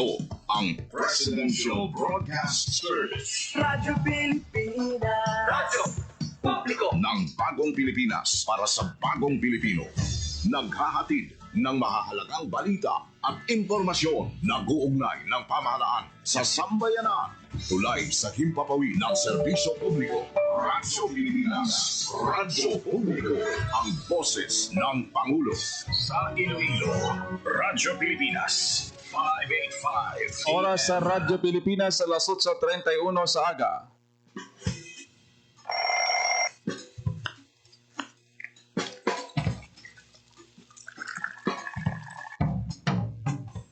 Ito ang Presidential Broadcast Service. Radyo Pilipinas. Radyo Publiko ng Bagong Pilipinas para sa Bagong Pilipino. Naghahatid ng mahahalagang balita at impormasyon na guugnay ng pamahalaan sa sambayanan. Tulay sa himpapawi ng serbisyo publiko. Radyo Pilipinas. Radyo Publiko. Ang boses ng Pangulo. Sa Iloilo, Radyo Pilipinas. 585. Oras sa Radyo Pilipinas, alas 8:31 sa aga.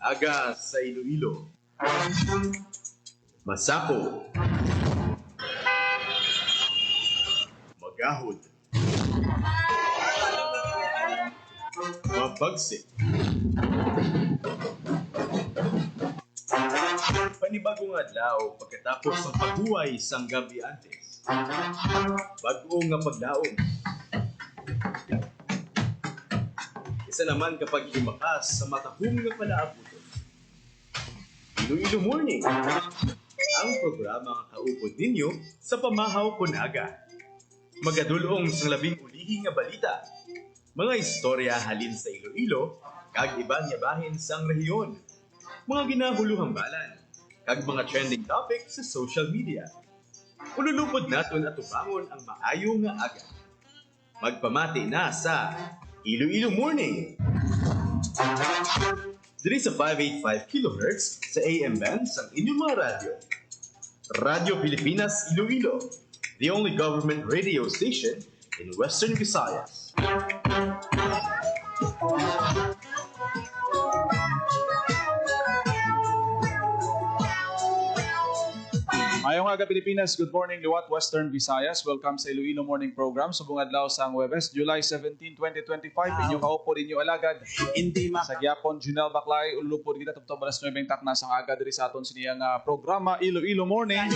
Aga sa Iloilo. Masapo. Magahod. Mabagsik. Panibagong adlaw pagkatapos ng paghuway sang gabi antes. Bagong nga paglaom. Isa naman kapag lumakas sa matahong nga palaabuton. Iloilo Morning, ang programa nga kaupod ninyo sa pamahaw kunaga. Magadulong sa labing ulihi nga balita. Mga istorya halin sa Iloilo, kag iba nga bahin sang rehiyon. Mga ginahuluhang balan, kag mga trending topic sa social media. Ululupod naton at tubangon ang maayo nga aga. Magpamati na sa Iloilo Morning. Diri sa 585 kHz sa AM band sa inyong mga radyo. Radyo Pilipinas Iloilo, the only government radio station in Western Visayas. Mayong aga Pilipinas, good morning liwat Western Visayas. Welcome sa Iloilo Morning Program. Subong adlaw sa Huwebes, July 17, 2025. Inyong kaupod, inyong alagad. Sa Gyapon, Junel Baclay, ulupod kita tuptob alas 9 takna sa aga diri sa aton siniyang programa Iloilo Morning.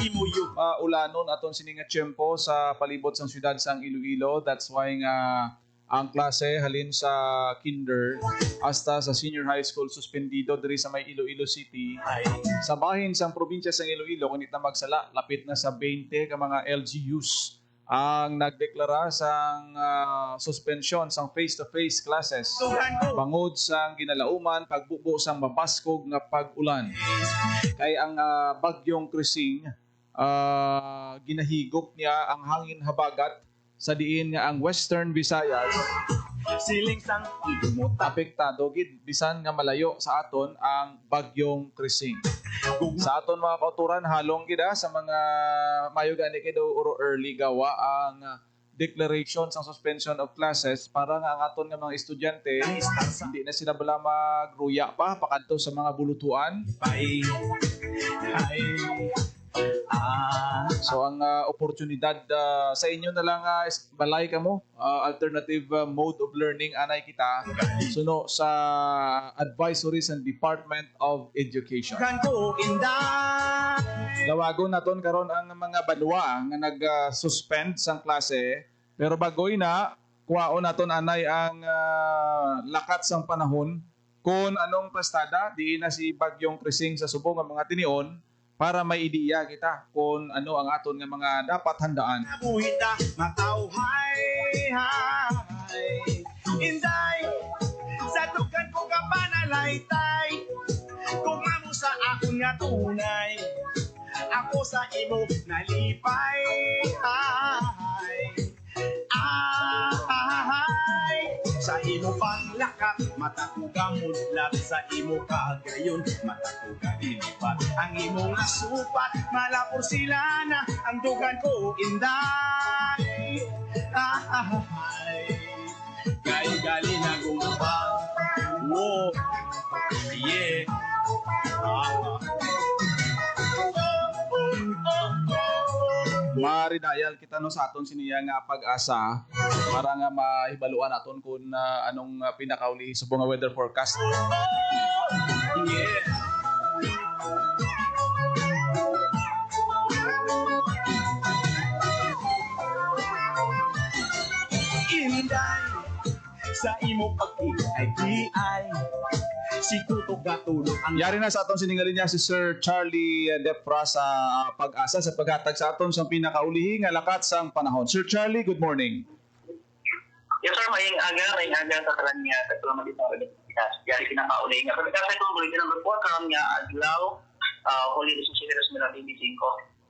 Ulanon aton sininga tiyempo sa palibot sang syudad sang Iloilo. That's why ang klase halin sa kinder hasta sa senior high school suspendido diri sa may Iloilo City. Sa bahin sang probinsya sang Iloilo kunit na magsala lapit na sa 20 ka mga LGUs ang nagdeklara sang suspension sang face-to-face classes bangod sang ginalauman pagbubo sang mabaskog nga pag-ulan. Kay ang bagyong Krising ginahigop niya ang hangin habagat sa diin nga ang Western Visayas siling sang idumot apektado gid bisan nga malayo sa aton ang bagyong Krising. Sa aton mga kauturan halong gid sa mga mayo gani kay daw uro early gawa ang declaration sang suspension of classes para nga ang aton nga mga estudyante hindi na sila bala magruya pa pakadto sa mga bulutuan. So ang oportunidad sa inyo na lang balay ka mo alternative mode of learning anay kita suno sa advisories and Department of Education. Lawagon naton karon ang mga banwa nga nag-suspend sang klase pero bagoy na kuwaon naton anay ang lakat sang panahon kung anong pastada diin na si bagyong Krising sa subong ang mga tinion para may ideya kita kung ano ang aton nga mga dapat handaan. Buhita, matawhay, inday, sa tukan ko ka panalaytay, kung amo sa akon nga tunay, ako sa imo nalipay, sa imo panglakat, matakuga mudlat, sa imo kagayon, matakuga dilipat, ang imo nga supat, malapor sila na, ang dugan ko inday, kay gali na gumpang, wow, yeah, Marinayal kita no sa aton siniya nga pag-asa para nga mahibaluan aton kung anong pinakauli subong nga weather forecast. yeah. Inday, sa imo pag-iay, si Tutok Gatulog ang Yari na sa aton siningalin niya si Sir Charlie Depra sa pag-asa sa paghatag sa aton sa pinakaulihi nga lakat sang panahon. Sir Charlie, good morning. Yes sir, may aga sa talan niya sa tulong dito yari kinakauli nga. Pero kasi kung bulletin number 4 karon nga adlaw huli sa Sideros Mila 25.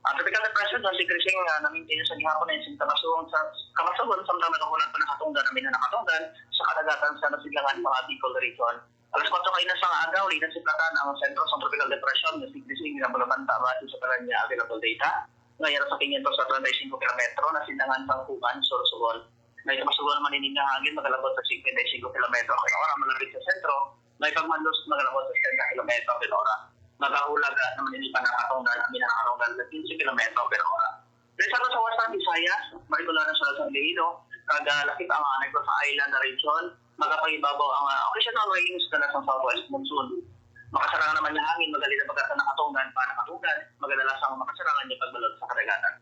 Ang typical depression sa sikrising nga na-maintain sa gihapon na yung sintamasyon sa kamasagon samtang nakakulat pa nakatunggan namin na nakatunggan sa kadagatan sa nasidlangan mga Bicol region. Alas 4 kayo na sa agaw, linan si Platan ang sentro sa tropical depression na sikrising nga bulabanta ba sa talan niya available data. Ngayon sa 500 sa 35 kilometro na sindangan sa Kuban, Sorsogon. May kamasugon naman hindi nga hangin magalabot sa 55 kilometro per oras malapit sa sentro. May pagmandos magalabot sa 70 kilometro per oras. Magahulaga naman hindi pa nakatunggan ang minakatunggan sa 15 kilometro per oras. Dahil sa Western Visayas, marigular na sa Iloilo, kagalakit ang Negros Island na region, magapangibabaw ang occasional rains na sa southwest monsoon. Makasarangan naman ng hangin, magalita pagkata nakatunggan pa nakatunggan, magadalasang makasarangan niya pagbalot sa karagatan.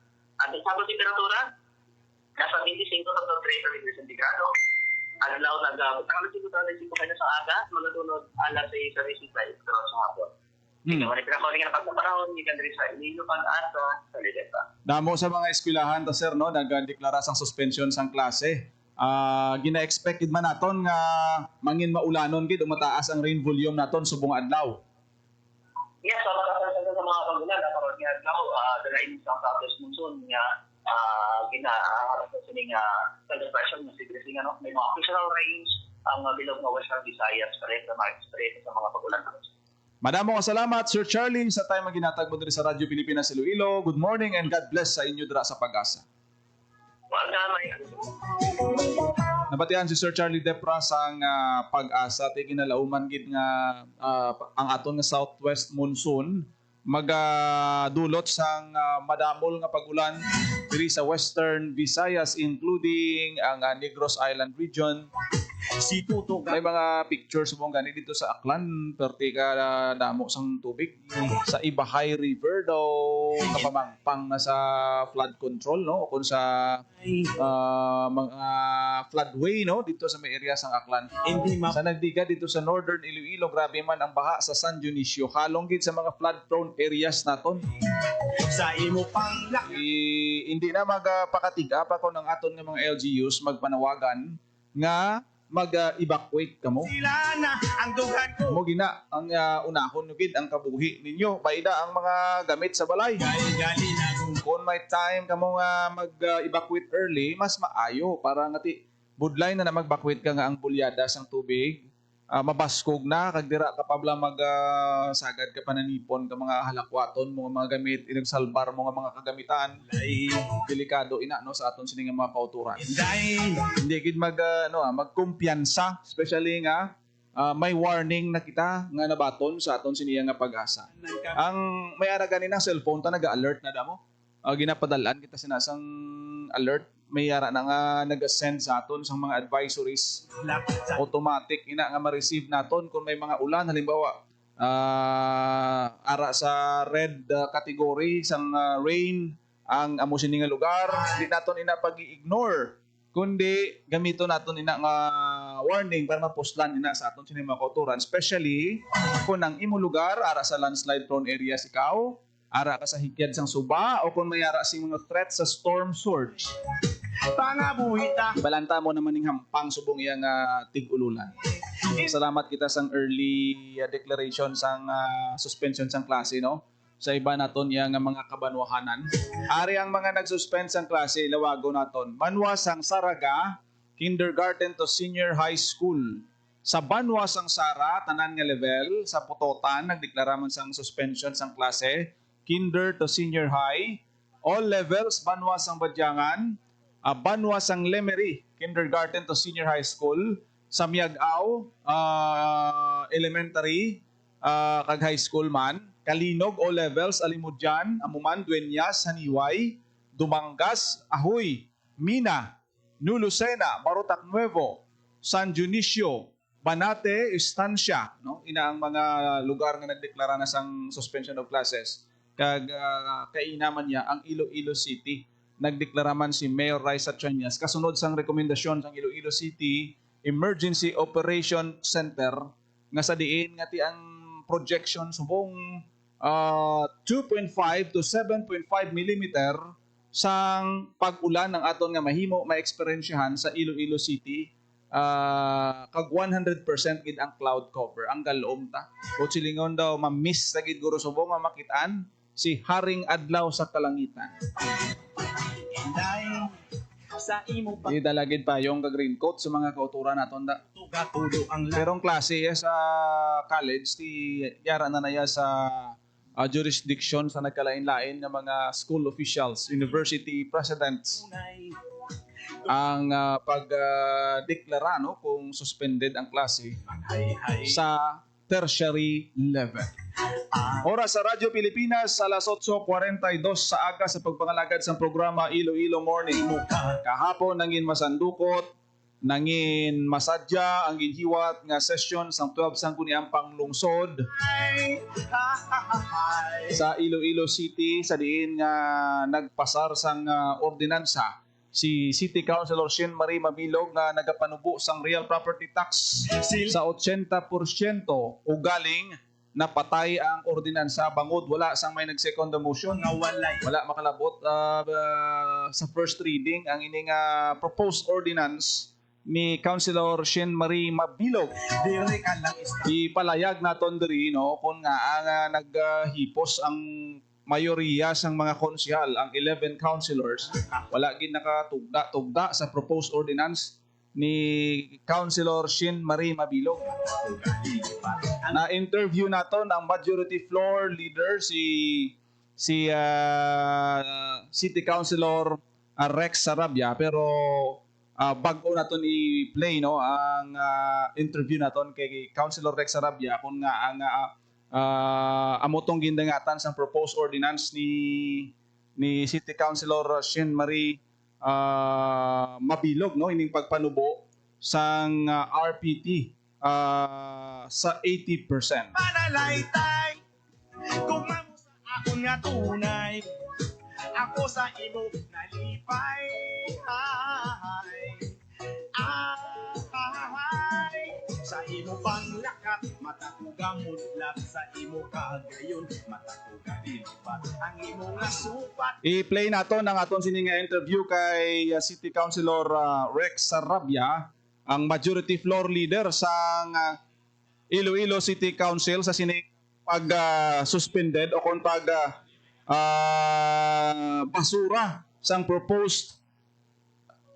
At sa temperatura, nasa 25 hanggang 30 degrees centigrado. Adlaw nag-tanggal 5 kayo sa aga, magatunod alas 6 sa 65 pero sa hapon. Ikaw rin pinakawaling na pagpapanahon, hindi ka rin sa Iloilo, Pag-asa, sa Lideta. Damo sa mga eskwelahan ta sir no nagdeklara sang suspension sang klase. Gina-expected man naton nga mangin maulanon gid mataas ang rain volume naton subong adlaw. Yes, so makasasal sa mga pagulan karon nga adlaw dalain sa southwest monsoon nga ginaharap sa sining depression nga sigresing ano may mga occasional rains ang bilog nga Western Visayas pareho sa mga pagulan. Madamo ka salamat Sir Charlie sa time nga ginatag mo diri sa Radyo Pilipinas Iloilo. Good morning and God bless sa inyo dira sa Pag-asa. Nabatian si Sir Charlie Depra sang Pag-asa ti ginalauman gid nga ang aton nga southwest monsoon magadulot sang madamol nga pagulan diri sa Western Visayas including ang Negros Island region. si Tutok May mga pictures mo gani dito sa Aklan, perti ka damo sang tubig. Sa Ibahay River daw kapamangpang na sa flood control no, o kung sa mga floodway no dito sa may area sang Aklan. hindi Sa nagdiga dito sa Northern Iloilo, grabe man ang baha sa San Dionisio. Halong gid sa mga flood prone areas naton. sa imo pang Hindi na magpakatiga pa ko ng aton nga mga LGUs magpanawagan nga mag-evacuate kamo. sila na ang dugan ko. Mo gina ang unahon nyo gid ang kabuhi ninyo. Paida ang mga gamit sa balay. Gali na kung Kung may time kamo nga mag-evacuate early, mas maayo para ngati budlay na mag-evacuate ka nga ang bulyada sang tubig. Mabaskog na kag dira ka pabla sagad ka pananipon ka mga halakwaton mga gamit inagsalbar mo nga mga kagamitan delikado ina no sa aton sini nga mga kauturan. dahil Hindi gid magkumpiyansa especially nga may warning na kita nga nabaton sa aton siniya nga Pag-asa. Ang may ara ganina cellphone ta naga-alert na damo. Ginapadalan kita sinasang alert may ara na nga nag-send sa aton sa mga advisories lapit sa automatic ina nga ma-receive naton kung may mga ulan halimbawa ara sa red category sang rain ang amo sini nga lugar di naton ina pag-ignore kundi gamito naton ina nga warning para mapostlan ina sa aton sini mga kauturan especially kung ang imo lugar ara sa landslide prone areas ikaw ara ka sa hikyad sang suba o kung may ara sing mga threat sa storm surge pangabuhita balanta mo naman ning hampang subong iyang tig-ululan. Salamat kita sang early declaration sang suspension sang klase no. Sa iba naton yang mga kabanwahanan. Ari ang mga nag-suspend sang klase lawago naton. Banwa sang Saraga, kindergarten to senior high school. Sa Banwa sang Sara, tanan nga level, sa Putotan nagdeklara man sang suspension sang klase, kinder to senior high. All levels Banwa sang Badyangan, Banwa sang Lemery, kindergarten to senior high school, sa Miag-aw, elementary, kag high school man, Kalinog, all levels, Alimudyan, Amuman, Dueñas, Haniway, Dumangas, Ahoy, Mina, Nulusena, Marotac Nuevo, San Dionisio, Banate, Estancia, no? Ina ang mga lugar nga nagdeklara na sang suspension of classes. Kag kainaman niya ang Iloilo City. Nagdeklara man si Mayor Raisa Chanyas kasunod sang rekomendasyon sang Iloilo City Emergency Operation Center nga sa diin nga ti ang projection subong 2.5 to 7.5 millimeter sang pag-ulan ng aton nga mahimo maeksperiensyahan sa Iloilo City. Kag 100% gid ang cloud cover ang galom ta. O silingon daw ma-miss sa gid guro subong nga makitaan si Haring Adlaw sa Kalangitan. Inday sa imo Idalagid pa yung raincoat sa mga kauturan naton da. pagtulo ang Pero ang klase sa college ti yara na naya sa jurisdiction sa nagkalain-lain ng mga school officials, university presidents tunay. ang pagdeklara no kung suspended ang klase Hay-hay sa tertiary level. Oras sa Radyo Pilipinas alas 8:42 sa aga sa pagpangalagad sa programa Iloilo Morning. Kahapon nangin masandukot, nangin masadya ang ginhiwat nga session sang 12 sang kuniampang lungsod sa Iloilo City sa diin nga nagpasar sang ordinansa si City Councilor Shin Marie Mabilog nga nagapanubo sang real property tax sa 80% ugaling napatay ang ordinansa bangod wala sang may nag-second motion nawalay. wala makalabot sa first reading ang ining proposed ordinance ni Councilor Shin Marie Mabilog. Dire ka lang Ipalayag naton diri no kung nga ang naghipos ang mayoriya sang mga konsehal ang 11 councilors wala gid nakatugda sa proposed ordinance ni Councilor Shin Marie Mabilog. Na interview naton ang majority floor leader si City Councilor Rex Sarabia pero bago naton i-play no ang interview naton kay Councilor Rex Sarabia kung nga ang amotong gindangatan sa proposed ordinance ni City Councilor Shin Marie Mabilog no ining pagpanubo sang RPT sa 80%. Panalaytay kung mamo sa akon nga tunay ako sa imo nalipay sa imo panglakat matakugamudlat sa imo kagayon matakugalipat ang imo nga supat. I-play naton ang aton sini nga interview kay City Councilor Rex Sarabia, ang majority floor leader sa Iloilo City Council sa sini pag suspended o kung pag basura sang proposed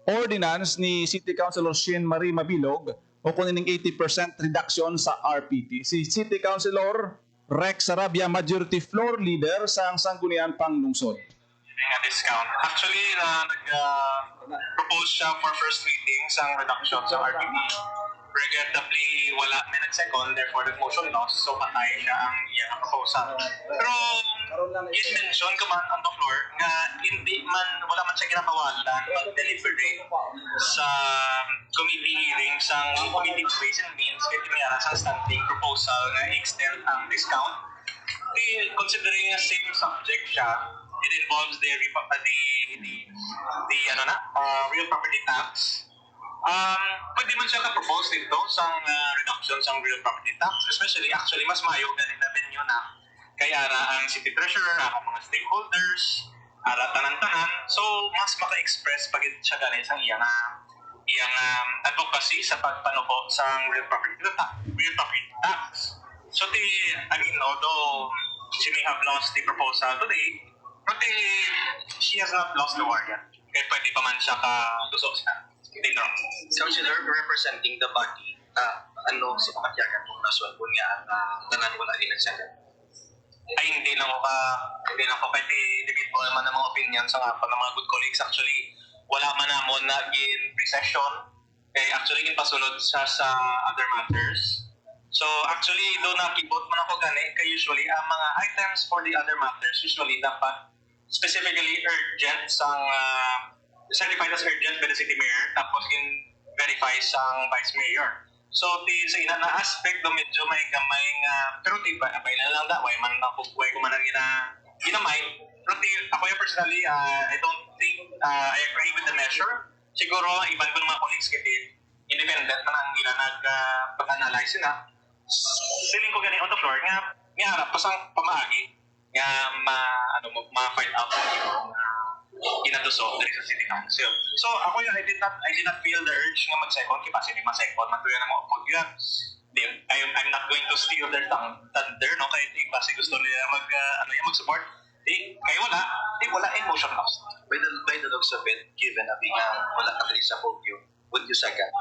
ordinance ni City Councilor Shin Marie Mabilog o kung ining 80% reduction sa RPT. Si City Councilor Rex Sarabia, majority floor leader sa Sangguniang Panglungsod. Nga discount. Actually, nag-propose siya for first reading sa reduction sa RPT. Regrettably, wala may nag-second, therefore the motion lost, so patay siya ang iyang proposal. Pero, i-mention ko man on the floor nga wala man siya ginabawalan mag-deliberate sa committee hearing sa Committee on Ways and Means kaya tiniyara sa standing proposal na extend ang discount. Considering a same subject siya, it involves the real property tax. Pwede man siya ka-propose dito sa reduction sa real property tax, especially actually mas mayo ganit na venue na kay ara ang city treasurer, ang mga stakeholders, ara tanan-tanan, so mas maka-express pag siya ganit sa iyang advocacy sa pagpanubo sa real property tax. So although she may have lost the proposal today, but she has not lost the war yet. Kaya pwede pa man siya ka-tusok siya. Councilor, representing the body, sa pagkakyagan kung nasuan po niya ang tanan wala din nagsagat? Ay, hindi lang ko pwede debate po naman ng mga opinion sa ng mga good colleagues. Actually, wala man namon na in pre-session. Kaya actually, pasulod siya sa other matters. So, actually, doon nakibot man ako gani, kaya usually, ang mga items for the other matters, usually dapat specifically urgent sang certified as urgent by the city mayor, tapos verify sang vice mayor. So, sa ina na aspect, medyo may gamay nga, pero ba lang da, way man way ko man ginamay. Pero ako yung personally, I don't think, I agree with the measure. Siguro, iban ko ng mga colleagues, kasi independent man ang pag-analyze na. siling ko gani on the floor nga harap pasang pamaagi nga ma-find out yung inatuso diri sa city council. So ako I did not feel the urge nga mag-second kay base ni ma-second matuyo na mo pag yun. I'm not going to steal their thunder no kay base gusto nila mag-support. Wala emotion lost. By the looks of it, given na bilang wala ka sa podium, would you second?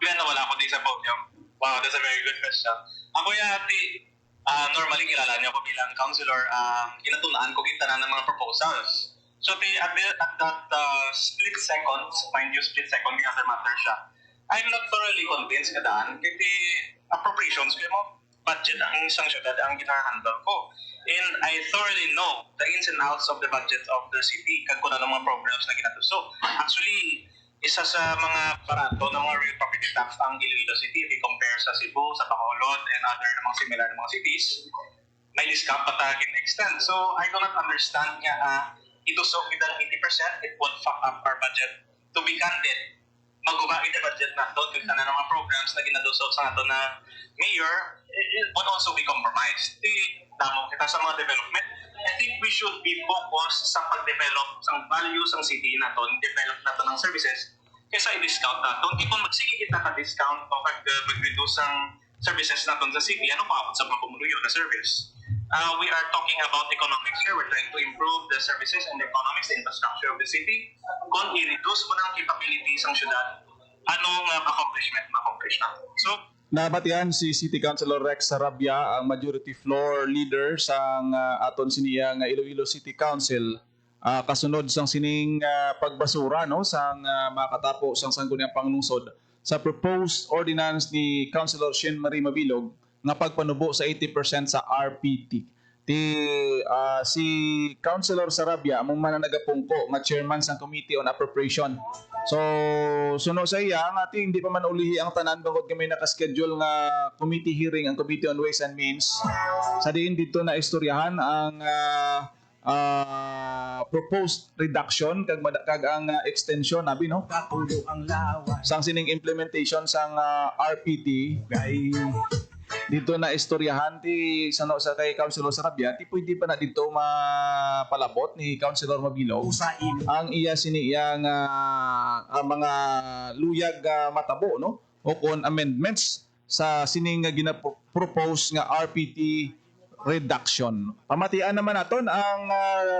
Given na wala ko din sa podium. Wow, that's a very good question. Ako normally kilala niyo ko bilang counselor, ginatunaan ko kita ng mga proposals. So at that split seconds, mind you, split second kaya sa matter siya, I'm not thoroughly convinced nga daan kasi appropriations kaya mo budget ang isang syudad ang ginahandle ko. And I thoroughly know the ins and outs of the budget of the city kag kung ano mga programs na ginatuso. Actually, isa sa mga barato ng mga real property tax ang Iloilo City if you compare sa Cebu, sa Bacolod, and other mga similar na mga cities, may discount patagin extent. So I do not understand nga itusok kita ng 80%, it would fuck up our budget. To be candid, magubagi the budget na ito, kung na mga programs na ginadusok sa ato na mayor, it would also be compromised. Damo kita sa mga development. I think we should be focused sa pag-develop sa values ng city na ito, develop na ito ng services, kaysa i-discount na ito. Hindi po magsige kita ka-discount o mag-reduce ang services na ito sa city, ano pa sa mga pumuluyo na service? We are talking about economics here. We're trying to improve the services and the economics, the infrastructure of the city. Kung i-reduce mo ng capabilities ng syudad, anong accomplishment ma-accomplish na? So, nabatian si City Councilor Rex Sarabia, ang majority floor leader sa aton siniya nga Iloilo City Council. Kasunod sang sining pagbasura no sang makatapo sang sangguniang panglungsod sa proposed ordinance ni Councilor Shin Marie Mabilog nga pagpanubo sa 80% sa RPT. Si Councilor Sarabia among mananagapungko nga chairman sang Committee on Appropriation. So suno sa iya nga hindi pa man ulihi ang tanan bangod kami naka-schedule nga committee hearing ang Committee on Ways and Means. Sa diin dito na istoryahan ang proposed reduction kag ang extension abi no Kapulo ang lawas. sang sining implementation sang RPT dito na istoryahan ti sano sa kay Councilor Sarabia ti pwede pa na dito mapalabot ni Councilor Mabilog ang iya siniyang mga luyag matabo no o kon amendments sa sining gina-propose nga RPT reduction. Pamatian naman naton ang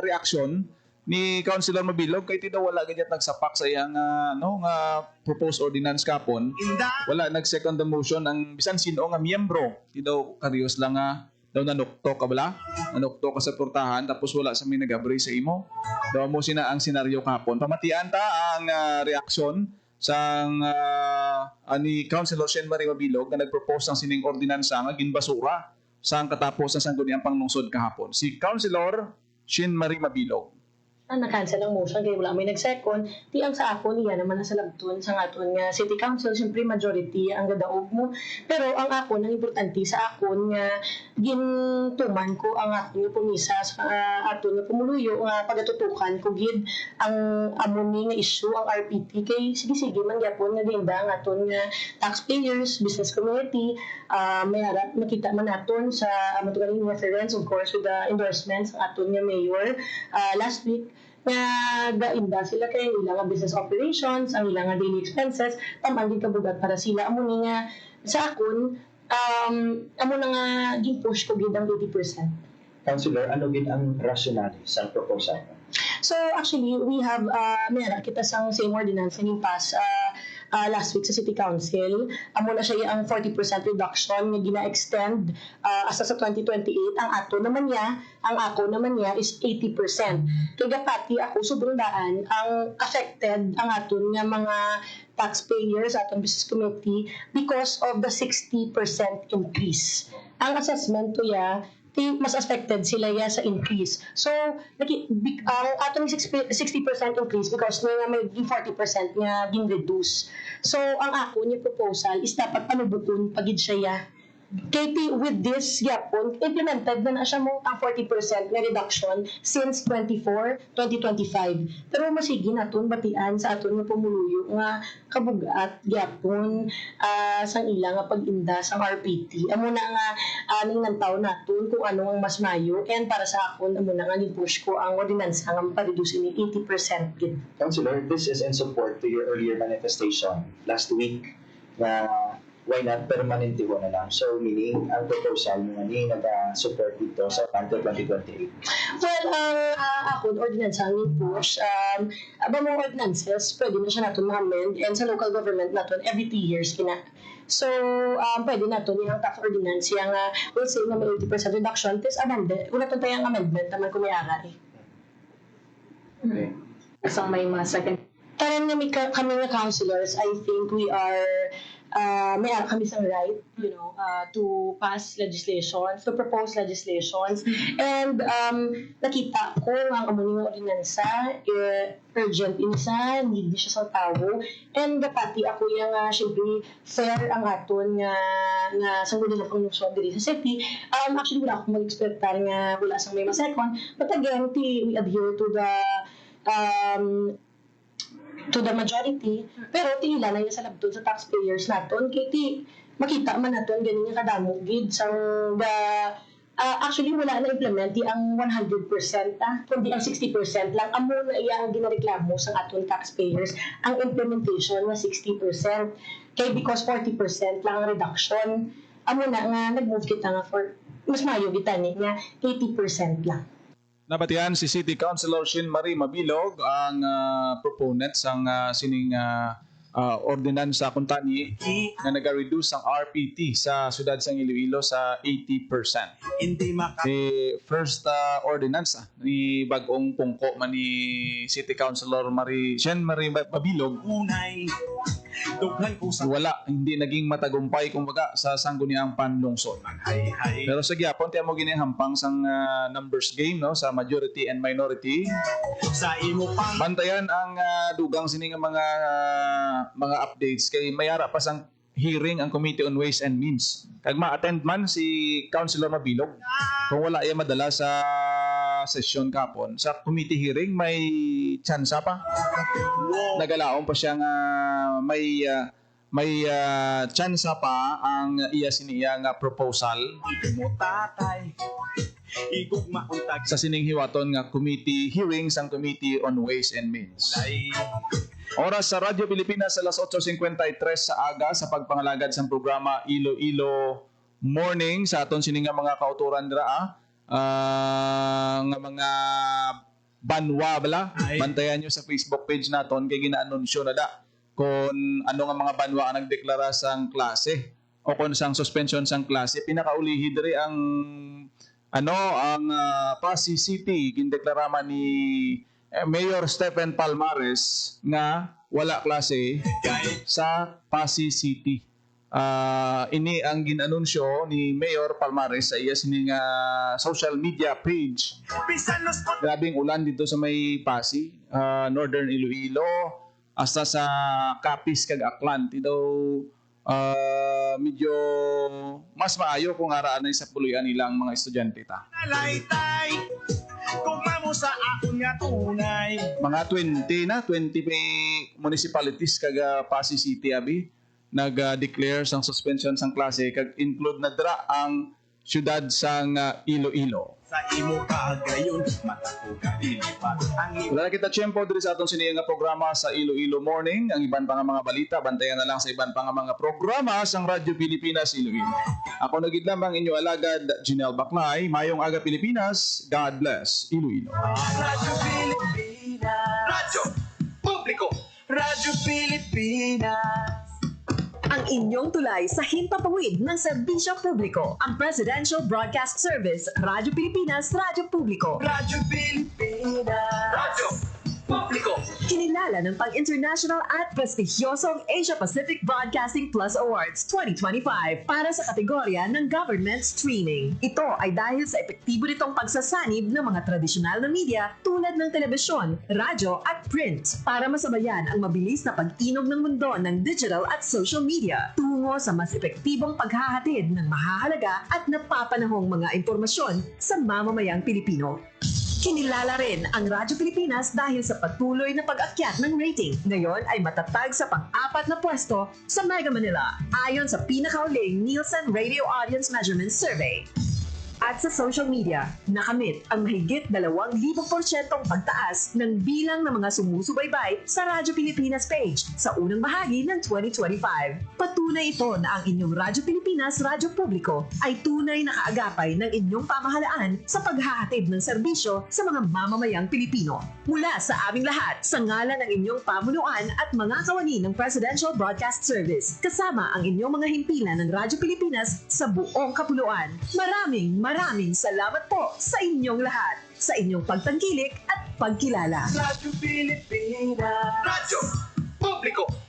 reaksyon ni Councilor Mabilog kay daw wala ganyat nagsapak sa iyang nga proposed ordinance kapon. Wala nag-second the motion ang bisan sino nga miyembro. Ti daw karyos lang daw nanukto ka bala. Nanukto ka sa portahan tapos wala sa may nag-agree sa imo. Daw mo sina ang senaryo kapon. Pamatian ta ang reaksyon sang ni Councilor Shen Marie Mabilog na nag-propose ng sining ordinansa nga ginbasura sang katapos ng sangguniang panglungsod kahapon. Si Councilor Shen Marie Mabilog. Na-cancel ang motion kaya wala may nag-second. Di ang sa ako niya naman nasa labton sa aton nga City Council, siyempre majority ang gadaog mo. Pero ang ako, ang importante sa ako nga gintuman ko ang ako nga pumisa sa aton nga pumuluyo nga pagatutukan ko gid ang amuni nga issue ang RPT kay sige man gyapon nga dinda ang aton nga taxpayers, business community, may harap makita man naton sa matugaling reference of course with the endorsements ng aton nga mayor last week nga gainda sila kay ilang business operations, ang ilang daily expenses, tamang kabugat para sila amo ni nga sa akon amo na nga gi-push ko gid ang 80%. Councilor, ano gid ang rationale sa proposal? So actually we have meron kita sang same ordinance ning pass last week sa City Council. Amo na siya ang 40% reduction nga gina-extend asa sa 2028. Ang ako naman niya is 80%. Kaya pati ako sobrang daan ang affected ang aton nga mga taxpayers aton business committee because of the 60% increase. Ang assessment to mas affected sila sa increase. So, ang atong 60% increase because may 40% nga gin-reduce. So, ang ako niya proposal is dapat panubukon pagid siya Katie, with this yapon, implemented na siya mo ang 40% na reduction since 2025. Pero masigi naton batian sa aton nga pumuluyo nga kabugat yapon sang ila nga pag-inda sang RPT. Amo na nga aning nantaw naton kung ano ang mas mayo, and para sa akon amo na nga ni-push ko ang ordinansa nga pa-reduce ni 80% gid. Councilor, this is in support to your earlier manifestation last week na why not permanente ko na lang. So, meaning, ang proposal mo nga ni nag-support dito sa until 2028. Well, ako, ordinance ang push. Aba mga ordinances, pwede na siya natin ma-amend, and sa local government natin, every 2 years kina. So, pwede natin yung tax ordinance, yung we'll say na may 80% reduction, tapos amendment, una ito tayong amendment naman kung may agay. Okay. Isang may mga second. Parang kami nga councilors, I think we are may kami sa right, to pass legislation, to propose legislations. And nakita ko ang amuning ordinansa, urgent insa, need siya sa tao. And pati ako yung syempre fair ang aton nga sa mga na panglusyon diri sa city. Actually, wala akong mag-expectar nga wala sang may masecond. But again, we adhere to the majority, pero tinila na yung sa labdon sa taxpayers naton kaya makita man naton ganin yung kadamo gid sang actually wala na implement ang 100% kundi ang 60% lang amo na iya ang ginareklamo sang aton taxpayers ang implementation na 60% kay because 40% lang ang reduction amo na nga nag-move kita nga for mas mayo kita ni nga 80% lang. Nabatian si City Councilor Shin Marie Mabilog ang proponent sang sining ordinansa kuntani nga nag-reduce ang RPT sa siyudad sang Iloilo sa 80%. The first ordinance ni bagong pungko man ni City Councilor Shin Marie Mabilog wala, hindi naging matagumpay kumbaga sa sangguniang panlungsod. Pero sa gyapon tiyan mo ginihampang sang numbers game no sa majority and minority. Bantayan ang dugang sining mga updates kay mayara pa sang hearing ang Committee on Ways and Means. Kag ma-attend man si Councilor Mabilog kung wala ay madala sa session kapon sa committee hearing may tsansa pa nagalaon pa siya nga may tsansa pa ang iya siniya nga proposal sa sining hiwaton nga committee hearings ang Committee on Ways and Means. Oras sa Radyo Pilipinas alas 8:53 sa aga sa pagpangalagad sa programa Iloilo Morning sa aton sining nga mga kauturan dira nga mga banwa bala. Bantayan nyo sa Facebook page naton kay ginaanunsyo na da kung ano nga mga banwa ang nagdeklara sang klase o kung sang suspension sang klase. Pinakaulihi diri ang Pasig City gindeklara man ni Mayor Stephen Palmares nga wala klase sa Pasig City. Ini ang ginanunsyo ni Mayor Palmares sa iya sining social media page. Grabing ulan dito sa may Pasig, Northern Iloilo, hasta sa Capiz kag Aklan. Daw medyo mas maayo kung araan sa puluyan nilang mga estudyante ta. Mga 20 municipalities kag Pasig City abi nag-declare sang suspension sang klase kag include na dra ang siyudad sang Iloilo. Sa imo kagayon matakuga dilipat ang wala na kita tiyempo diri sa atong siniya nga programa sa Iloilo Morning. Ang iban pa nga mga balita bantayan na lang sa iban pa nga mga programa sang Radyo Pilipinas Iloilo. Ako nagid lamang inyo alagad Janelle Baclay. Mayong aga Pilipinas. God bless Iloilo. Radyo Pilipinas, Radyo Publiko, Radyo Pilipinas. Ang inyong tulay sa himpapawid ng serbisyo publiko. Ang Presidential Broadcast Service, Radyo Pilipinas, Radyo Publiko. Radyo Pilipinas, Radyo Publiko. Kinilala ng pang-international at prestigyosong Asia Pacific Broadcasting Plus Awards 2025 para sa kategorya ng Government Streaming. Ito ay dahil sa epektibo nitong pagsasanib ng mga tradisyonal na media tulad ng telebisyon, radyo at print para masabayan ang mabilis na pag-inog ng mundo ng digital at social media tungo sa mas epektibong paghahatid ng mahahalaga at napapanahong mga impormasyon sa mamamayang Pilipino. Kinilala rin ang Radyo Pilipinas dahil sa patuloy na pag-akyat ng rating. Ngayon ay matatag sa pang-4 na pwesto sa Mega Manila ayon sa pinakauling Nielsen Radio Audience Measurement Survey. At sa social media, nakamit ang mahigit 2,000% pagtaas ng bilang ng mga sumusubaybay sa Radyo Pilipinas page sa unang bahagi ng 2025. Patunay ito na ang inyong Radyo Pilipinas Radyo Publiko ay tunay na kaagapay ng inyong pamahalaan sa paghahatid ng serbisyo sa mga mamamayang Pilipino. Mula sa aming lahat, sa ngalan ng inyong pamunuan at mga kawani ng Presidential Broadcast Service, kasama ang inyong mga himpilan ng Radyo Pilipinas sa buong kapuluan. Maraming salamat po sa inyong lahat, sa inyong pagtangkilik at pagkilala. Radyo Pilipinas. Radyo Publiko.